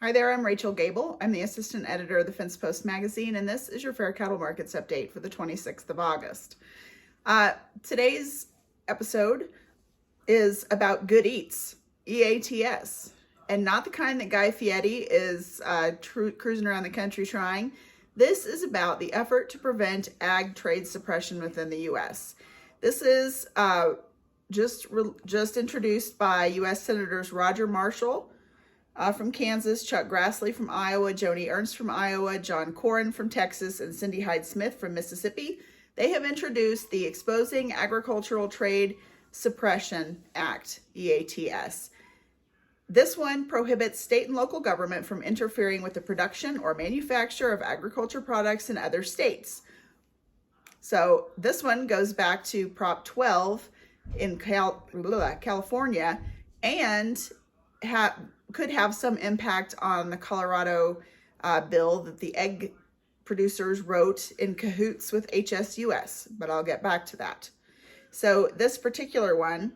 Hi there, I'm Rachel Gable. I'm the assistant editor of the Fence Post magazine, and this is your Fair Cattle Markets update for the 26th of August. Today's episode is about Good Eats, EATS, and not the kind that Guy Fieri is cruising around the country trying. This is about the effort to prevent ag trade suppression within the U.S. This is just introduced by U.S. Senators Roger Marshall from Kansas, Chuck Grassley from Iowa, Joni Ernst from Iowa, John Cornyn from Texas, and Cindy Hyde-Smith from Mississippi. They have introduced the Exposing Agricultural Trade Suppression Act, EATS. This one prohibits state and local government from interfering with the production or manufacture of agriculture products in other states. So this one goes back to Prop 12 in California and could have some impact on the Colorado bill that the egg producers wrote in cahoots with HSUS, but I'll get back to that. So this particular one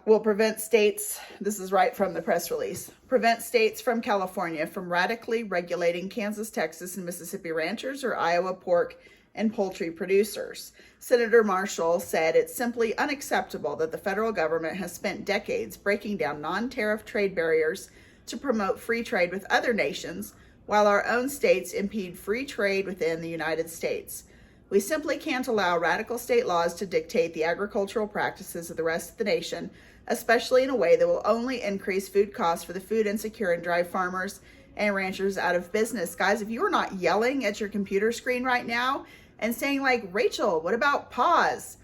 will prevent states, this is right from the press release, prevent states from California from radically regulating Kansas, Texas, and Mississippi ranchers or Iowa pork and poultry producers. Senator Marshall said it's simply unacceptable that the federal government has spent decades breaking down non-tariff trade barriers to promote free trade with other nations, while our own states impede free trade within the United States. We simply can't allow radical state laws to dictate the agricultural practices of the rest of the nation, especially in a way that will only increase food costs for the food insecure and drive farmers and ranchers out of business. Guys, if you are not yelling at your computer screen right now and saying like, Rachel, what about pause?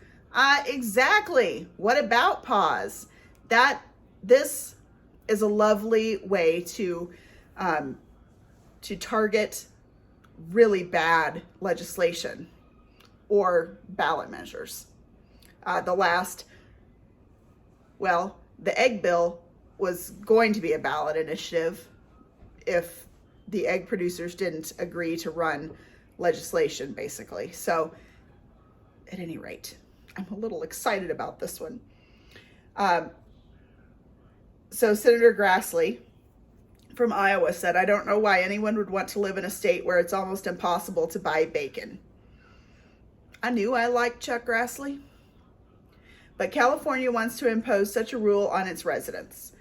Exactly. What about pause? This is a lovely way to target really bad legislation or ballot measures. The egg bill was going to be a ballot initiative if the egg producers didn't agree to run legislation, basically. So at any rate, I'm a little excited about this one. So Senator Grassley from Iowa said, I don't know why anyone would want to live in a state where it's almost impossible to buy bacon. I knew I liked Chuck Grassley. But California wants to impose such a rule on its residents.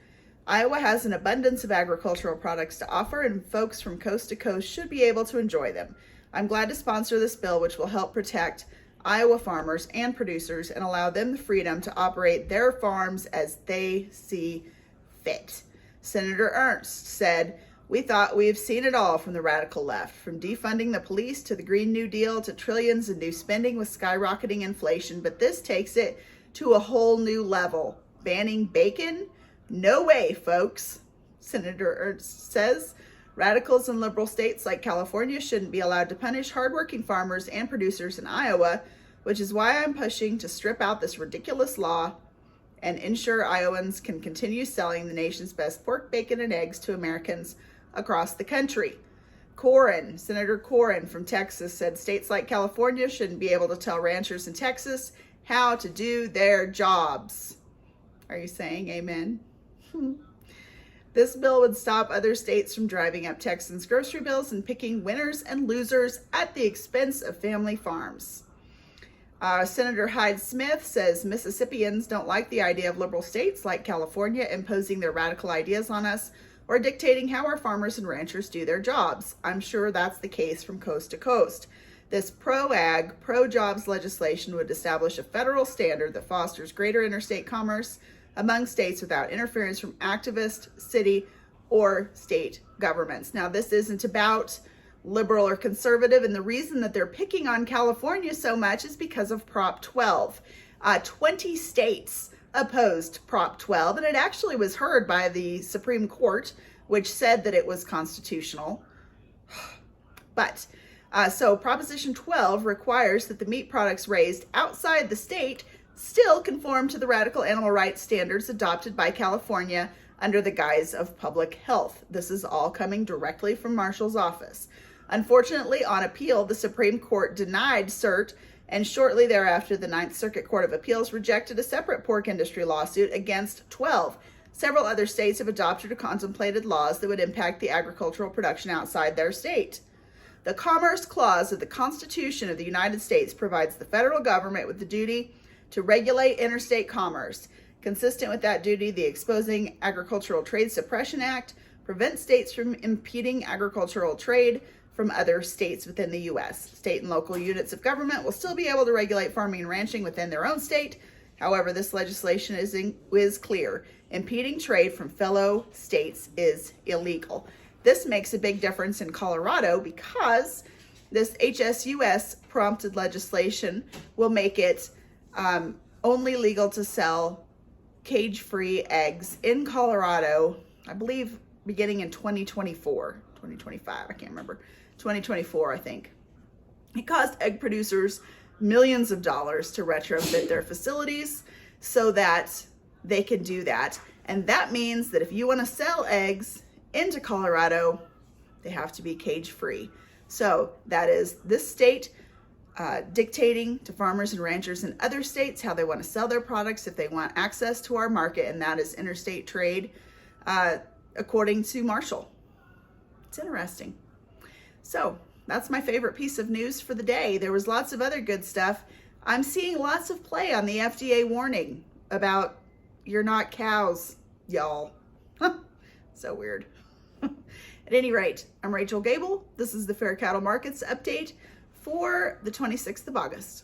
Iowa has an abundance of agricultural products to offer, and folks from coast to coast should be able to enjoy them. I'm glad to sponsor this bill, which will help protect Iowa farmers and producers and allow them the freedom to operate their farms as they see fit. Senator Ernst said, we thought we've seen it all from the radical left, from defunding the police to the Green New Deal to trillions in new spending with skyrocketing inflation, but this takes it to a whole new level. Banning bacon? No way, folks, Senator Ernst says. Radicals in liberal states like California shouldn't be allowed to punish hardworking farmers and producers in Iowa, which is why I'm pushing to strip out this ridiculous law and ensure Iowans can continue selling the nation's best pork, bacon, and eggs to Americans across the country. Senator Cornyn from Texas said states like California shouldn't be able to tell ranchers in Texas how to do their jobs. Are you saying amen? This bill would stop other states from driving up Texans' grocery bills and picking winners and losers at the expense of family farms. Senator Hyde-Smith says Mississippians don't like the idea of liberal states like California imposing their radical ideas on us or dictating how our farmers and ranchers do their jobs. I'm sure that's the case from coast to coast. This pro-ag, pro-jobs legislation would establish a federal standard that fosters greater interstate commerce among states without interference from activist, city, or state governments. Now, this isn't about liberal or conservative, and the reason that they're picking on California so much is because of Prop 12. 20 states opposed Prop 12, and it actually was heard by the Supreme Court, which said that it was constitutional. But so Proposition 12 requires that the meat products raised outside the state still conform to the radical animal rights standards adopted by California under the guise of public health. This is all coming directly from Marshall's office. Unfortunately, on appeal, the Supreme Court denied cert, and shortly thereafter, the Ninth Circuit Court of Appeals rejected a separate pork industry lawsuit against 12 Several other states have adopted or contemplated laws that would impact the agricultural production outside their state. The Commerce Clause of the Constitution of the United States provides the federal government with the duty to regulate interstate commerce. Consistent with that duty, the Exposing Agricultural Trade Suppression Act prevents states from impeding agricultural trade from other states within the U.S. State and local units of government will still be able to regulate farming and ranching within their own state. However, this legislation is clear. Impeding trade from fellow states is illegal. This makes a big difference in Colorado because this HSUS prompted legislation will make it only legal to sell cage-free eggs in Colorado, I believe beginning in 2024, 2025, I can't remember, 2024, I think. It cost egg producers millions of dollars to retrofit their facilities so that they can do that. And that means that if you want to sell eggs into Colorado, they have to be cage-free. So that is this state dictating to farmers and ranchers in other states how they want to sell their products if they want access to our market, and that is interstate trade, according to Marshall. It's interesting. So that's my favorite piece of news for the day. There was lots of other good stuff. I'm seeing lots of play on the FDA warning about you're not cows, y'all. So weird. At any rate, I'm Rachel Gable. This is the Fair Cattle Markets update for the 26th of August.